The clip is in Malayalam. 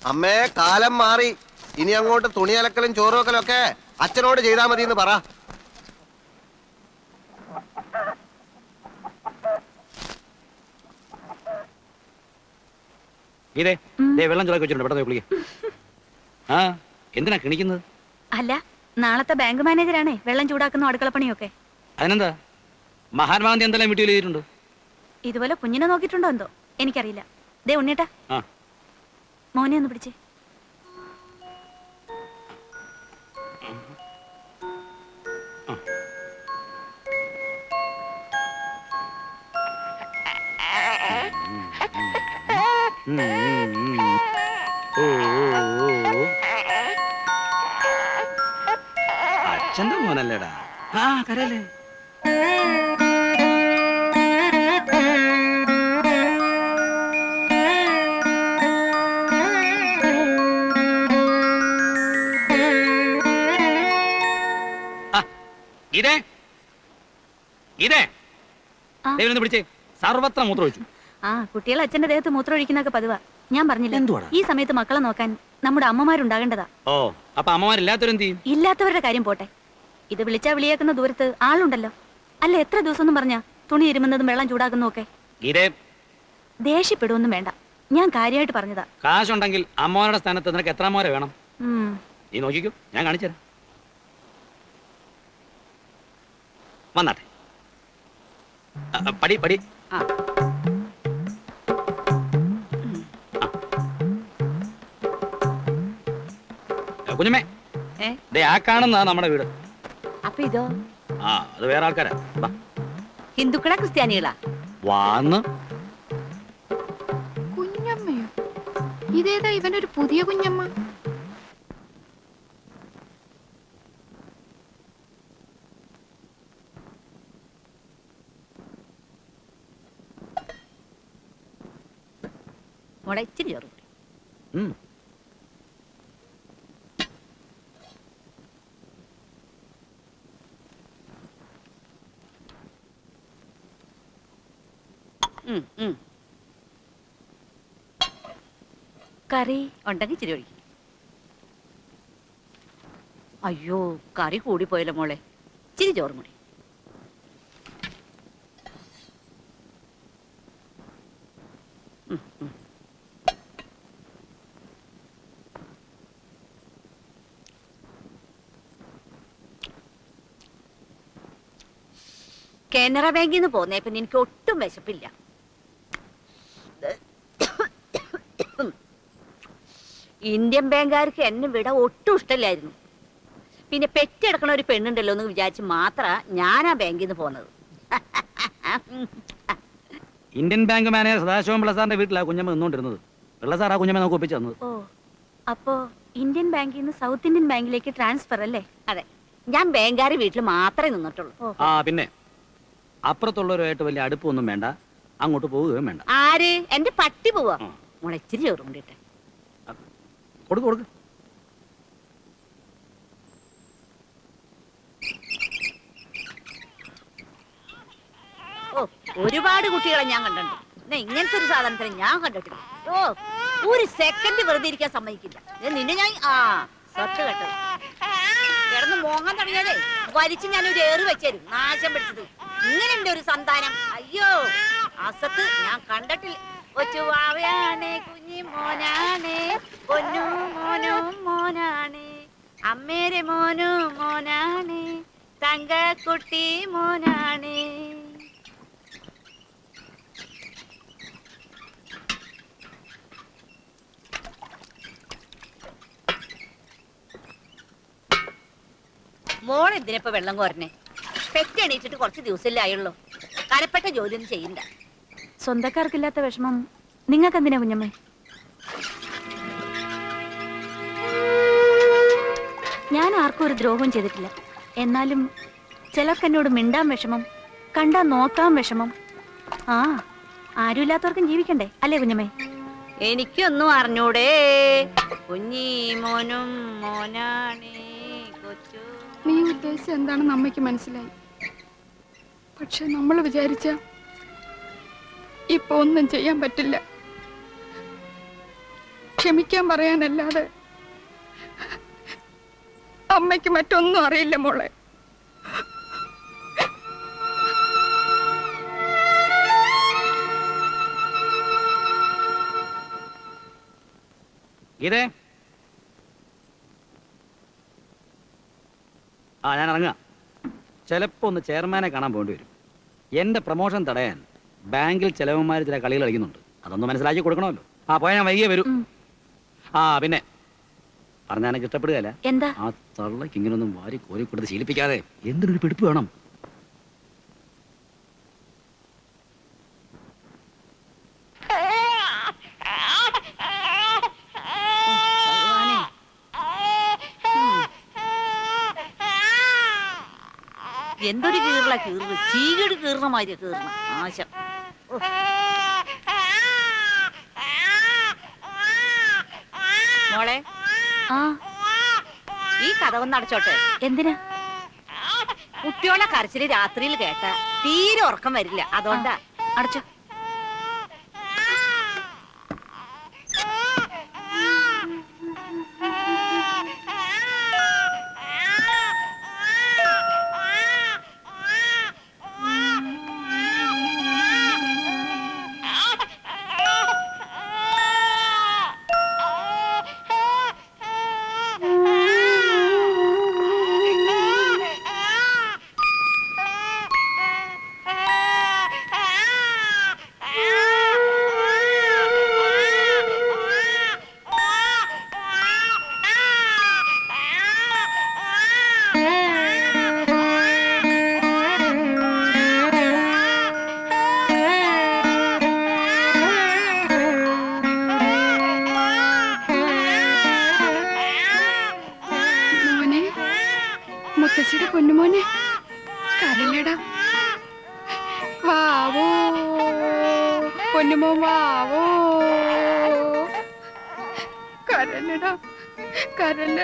അമ്മേ, കാലം മാറി. ഇനി അങ്ങോട്ട് തുണി അലക്കലും ചോറുവെക്കലും ഒക്കെ അച്ഛനോട് ചെയ്താൽ മതി എന്ന് പറ. വെള്ളം ചൂടാക്കി വെച്ചിട്ടുണ്ട്, പെട്ടെന്ന് കുളിക്ക്. ആ, എന്തിനാ കിണിക്കുന്നത്? അല്ല, നാളത്തെ ബാങ്ക് മാനേജറാണേ വെള്ളം ചൂടാക്കുന്ന അടുക്കളപ്പണിയൊക്കെ. അതിനെന്താ, മഹാത്മാഗാന്ധി എന്തെല്ലാം വീട്ടിൽ ചെയ്തിട്ടുണ്ട്? ഇതുപോലെ കുഞ്ഞിനെ നോക്കിയിട്ടുണ്ടോ എന്തോ എനിക്കറിയില്ല. ദേ ഉണ്ണിയേട്ടാ, മോനെ ഒന്ന് പിടിച്ചേ. അച്ഛന്റെ മോനല്ലേടാ. ആ, കരയല്ലേ. പിടിച്ചേ, സർവത്ര മൂത്രമൊഴിച്ചു. ആ, കുട്ടികൾ അച്ഛന്റെ ദേഹത്ത് മൂത്രം ഒഴിക്കുന്നൊക്കെ പതിവാ. ഞാൻ പറഞ്ഞില്ല, ഈ സമയത്ത് മക്കളെ നോക്കാൻ നമ്മുടെ അമ്മമാരുണ്ടാകേണ്ടതാ. ഓ, അപ്പൊ അമ്മമാരില്ലാത്തവരെന്ത് ചെയ്യും? ഇല്ലാത്തവരുടെ കാര്യം പോട്ടെ, ഇത് വിളിച്ചാ വിളിയേക്കുന്ന ദൂരത്ത് ആളുണ്ടല്ലോ. അല്ല, എത്ര ദിവസം പറഞ്ഞാ തുണി ഇരുമുന്നതും വെള്ളം ചൂടാക്കുന്നതും ഒക്കെ. ദേഷ്യപ്പെടുവൊന്നും വേണ്ട, ഞാൻ കാര്യമായിട്ട് പറഞ്ഞതാ. കാശുണ്ടെങ്കിൽ അമ്മമാരുടെ സ്ഥാനത്ത് നിനക്ക് എത്ര അമ്മമാരെ വേണം? നീ നോക്കിക്കോ, ഞാൻ കാണിച്ചുതരാം. വന്നാട്ടെ, പടി പടി. കുഞ്ഞമ്മേ, ആ കാണുന്നതാ നമ്മുടെ വീട്. അപ്പൊ ഇതോ? ആ, അത് വേറെ ആൾക്കാരാ. ഹിന്ദുക്കളാ ക്രിസ്ത്യാനികളാ? വാന്ന്. കുഞ്ഞമ്മയോ? ഇതേതാ ഇവനൊരു പുതിയ കുഞ്ഞമ്മ? മോളെ ഇച്ചിരി ചോറ്. കറി ഉണ്ടെങ്കിൽ ഇച്ചിരി ഒഴിക്കും. അയ്യോ, കറി കൂടിപ്പോയല്ലോ മോളെ, ഇച്ചിരി ചോറും കൂടി. കാനറ ബാങ്കിൽ നിന്ന് പോന്നേപ്പം എനിക്ക് ഒട്ടും വിശപ്പില്ല. ഇന്ത്യൻ ബാങ്കുകാർക്ക് എന്നെ വിട ഒട്ടും ഇഷ്ടമില്ലായിരുന്നു. പിന്നെ പെറ്റെടുക്കണ ഒരു പെണ്ണുണ്ടല്ലോ എന്ന് വിചാരിച്ച് മാത്ര ഞാൻ ആ ബാങ്കിൽ നിന്ന് പോന്നത്. Indian Bank manager Sadasivam Pillai സാറിന്റെ വീട്ടിലാ കുഞ്ഞമ്മ നിന്നോണ്ടിരുന്നത്. പിള്ള സാർ ആ കുഞ്ഞമ്മ നമുക്ക് ഒപ്പിച്ചു തന്നത്. ഓ, അപ്പോ ഇന്ത്യൻ ബാങ്കിൽ നിന്ന് സൗത്ത് ഇന്ത്യൻ ബാങ്കിലേക്ക് ട്രാൻസ്ഫർ അല്ലേ? അതെ, ഞാൻ ബാങ്കുകാരുടെ വീട്ടിൽ മാത്രമേ നിന്നിട്ടുള്ളൂ. ആ, പിന്നെ അപ്പുറത്തുള്ളവരുമായിട്ട് വലിയ അടുപ്പൊന്നും വേണ്ട, അങ്ങോട്ട് പോവുകയും വേണ്ട. ആര്? എന്റെ പട്ടി പോവാ. മോളെ ഇച്ചിരി ചോറും കൊണ്ടിട്ടെ. കൊടുക്ക് കൊടുക്ക്. ഓ, ഒരുപാട് കുട്ടികളെ ഞാൻ കണ്ടിട്ടുണ്ട്. ഇങ്ങനത്തെ ഒരു സാധനത്തിന് ഞാൻ കണ്ടിട്ടില്ല. ഓ, ഒരു സെക്കൻഡ് വെറുതെ ഇരിക്കാൻ സമ്മതിക്കില്ല. നിന്നെ ഞാൻ സത്ത് കേട്ടത് കിടന്ന് മോഹം തുടങ്ങിയാലേ വലിച്ച് ഞാനൊരു ഏറ് വെച്ചേരും. നാശം പിടിച്ചത്. ഇങ്ങനെയുണ്ട് ഒരു സന്താനം. അയ്യോ, അസത്ത് ഞാൻ കണ്ടിട്ടില്ല. കൊച്ചുവാവയാണേ, കുഞ്ഞി മോനാണേ, പൊന്നു മോനും മോനാണേ, അമ്മേരെ മോനും മോനാണേ, തങ്കക്കുട്ടി മോനാണേ. മോളെന്തിനിപ്പോ വെള്ളം കോരണേ? പെറ്റെണീറ്റിട്ട് കുറച്ച് ദിവസമല്ലേ ആയുള്ളൂ. കനപ്പെട്ട ജോലിയൊന്നും ചെയ്യണ്ട. സ്വന്തക്കാർക്കില്ലാത്ത വിഷമം നിങ്ങൾക്ക് എന്തിനാ കുഞ്ഞമ്മേ? ഞാൻ ആർക്കും ഒരു ദ്രോഹവും ചെയ്തിട്ടില്ല. എന്നാലും ചിലർക്ക് എന്നോട് മിണ്ടാൻ വിഷമം, കണ്ടാ നോക്കാൻ വിഷമം. ആ, ആരുമില്ലാത്തവർക്കും ജീവിക്കണ്ടേ അല്ലേ കുഞ്ഞമ്മേ? എനിക്കൊന്നും അറിഞ്ഞൂടേ. കുഞ്ഞി മോനും മോനാണേ, കൊച്ചു. നീ ഉദ്ദേശിച്ച എന്താണെന്ന് അമ്മയ്ക്ക് മനസ്സിലായി. പക്ഷെ നമ്മൾ വിചാരിച്ച ഇപ്പൊ ഒന്നും ചെയ്യാൻ പറ്റില്ല. ക്ഷമിക്കാൻ പറയാനല്ലാതെ അമ്മയ്ക്ക് മറ്റൊന്നും അറിയില്ല മോളെ. ഗീതേ, ഞാൻ ഇറങ്ങാം. ചിലപ്പോ ഒന്ന് ചെയർമാനെ കാണാൻ പോകേണ്ടി വരും. എന്റെ പ്രൊമോഷൻ തടയാൻ ബാങ്കിൽ ചിലവന്മാർ ചില കളികൾ കളിക്കുന്നുണ്ട്. അതൊന്ന് മനസ്സിലാക്കി കൊടുക്കണമല്ലോ. പോയാൽ ഞാൻ വൈകിയേ വരൂ. പിന്നെ പറഞ്ഞാൽ എനിക്ക് ഇഷ്ടപ്പെടുകയല്ല. എന്താ? ആ തള്ളക്ക് ഇങ്ങനൊന്നും വാരി കോരി കൊടുത്ത് ശീലിപ്പിക്കാതെ എന്തിനൊരു പിടിപ്പ് വേണം. എന്തൊരു കീറല കീറുക, ചീകട് കീറണ മാതിരി കീറണം ആശം. മോളെ, ഈ കഥ ഒന്ന് അടച്ചോട്ടെ. എന്തിനാ? കുട്ടിയോളെ കരച്ചില് രാത്രിയിൽ കേട്ട തീരെ ഉറക്കം വരില്ല, അതുകൊണ്ടാ. അടച്ചോ. മുത്തശ്ശിയുടെ പൊന്നുമോനെ കരല്ലടാ. വാവോ പൊന്നുമോൻ, വാവോ. കരല്ലടാ, കരല്ല.